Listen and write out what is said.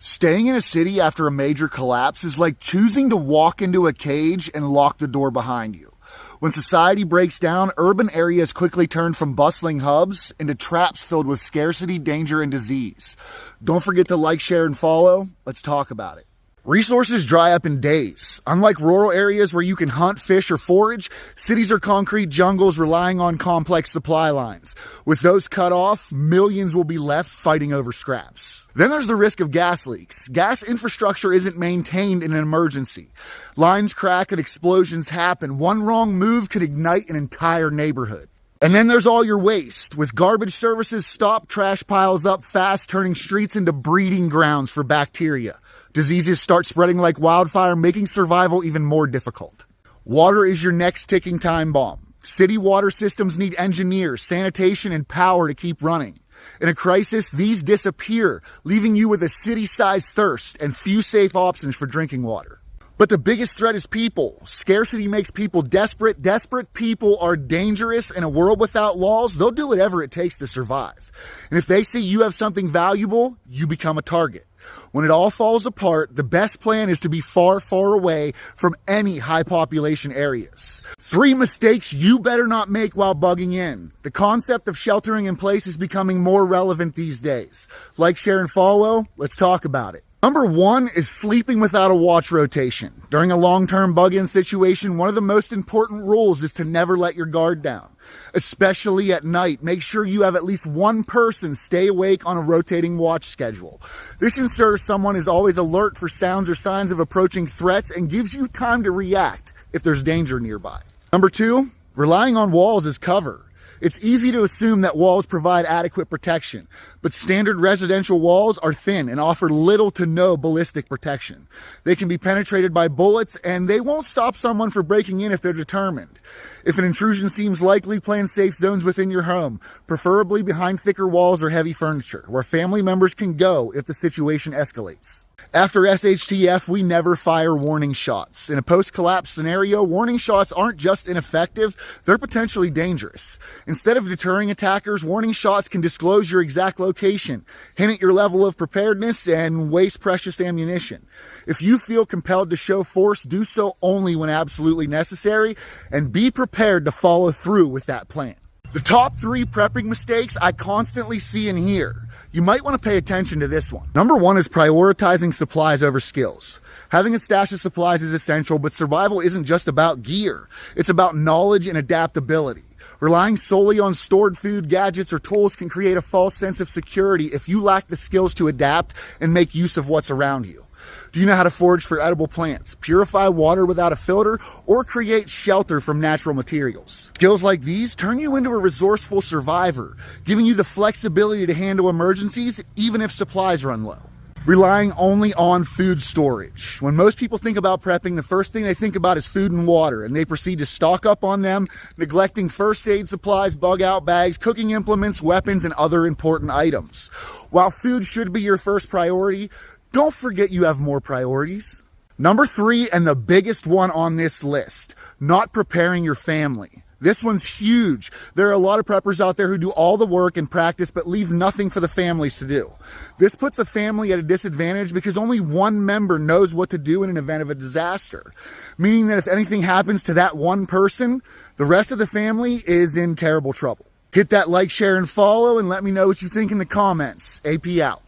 Staying in a city after a major collapse is like choosing to walk into a cage and lock the door behind you. When society breaks down, urban areas quickly turn from bustling hubs into traps filled with scarcity, danger, and disease. Don't forget to like, share, and follow. Let's talk about it. Resources dry up in days. Unlike rural areas where you can hunt, fish, or forage, cities are concrete jungles relying on complex supply lines. With those cut off, millions will be left fighting over scraps. Then there's the risk of gas leaks. Gas infrastructure isn't maintained in an emergency. Lines crack and explosions happen. One wrong move could ignite an entire neighborhood. And then there's all your waste. With garbage services stopped, trash piles up fast, turning streets into breeding grounds for bacteria. Diseases start spreading like wildfire, making survival even more difficult. Water is your next ticking time bomb. City water systems need engineers, sanitation, and power to keep running. In a crisis, these disappear, leaving you with a city-sized thirst and few safe options for drinking water. But the biggest threat is people. Scarcity makes people desperate. Desperate people are dangerous. In a world without laws, they'll do whatever it takes to survive. And if they see you have something valuable, you become a target. When it all falls apart, the best plan is to be far, far away from any high population areas. 3 mistakes you better not make while bugging in. The concept of sheltering in place is becoming more relevant these days. Like, share, and follow. Let's talk about it. Number 1 is sleeping without a watch rotation. During a long-term bug-in situation, one of the most important rules is to never let your guard down. Especially at night, make sure you have at least one person stay awake on a rotating watch schedule. This ensures someone is always alert for sounds or signs of approaching threats and gives you time to react if there's danger nearby. Number 2, relying on walls as cover. It's easy to assume that walls provide adequate protection, but standard residential walls are thin and offer little to no ballistic protection. They can be penetrated by bullets, and they won't stop someone from breaking in if they're determined. If an intrusion seems likely, plan safe zones within your home, preferably behind thicker walls or heavy furniture, where family members can go if the situation escalates. After SHTF, we never fire warning shots. In a post-collapse scenario, warning shots aren't just ineffective, they're potentially dangerous. Instead of deterring attackers, warning shots can disclose your exact location, hint at your level of preparedness, and waste precious ammunition. If you feel compelled to show force, do so only when absolutely necessary, and be prepared to follow through with that plan. The top 3 prepping mistakes I constantly see and hear. You might want to pay attention to this one. Number 1 is prioritizing supplies over skills. Having a stash of supplies is essential, but survival isn't just about gear. It's about knowledge and adaptability. Relying solely on stored food, gadgets, or tools can create a false sense of security if you lack the skills to adapt and make use of what's around you. Do you know how to forage for edible plants, purify water without a filter, or create shelter from natural materials? Skills like these turn you into a resourceful survivor, giving you the flexibility to handle emergencies even if supplies run low. Relying only on food storage. When most people think about prepping, the first thing they think about is food and water, and they proceed to stock up on them, neglecting first aid supplies, bug-out bags, cooking implements, weapons, and other important items. While food should be your first priority, don't forget you have more priorities. Number 3, and the biggest one on this list, not preparing your family. This one's huge. There are a lot of preppers out there who do all the work and practice but leave nothing for the families to do. This puts a family at a disadvantage because only one member knows what to do in an event of a disaster, meaning that if anything happens to that one person, the rest of the family is in terrible trouble. Hit that like, share, and follow, and let me know what you think in the comments. AP out.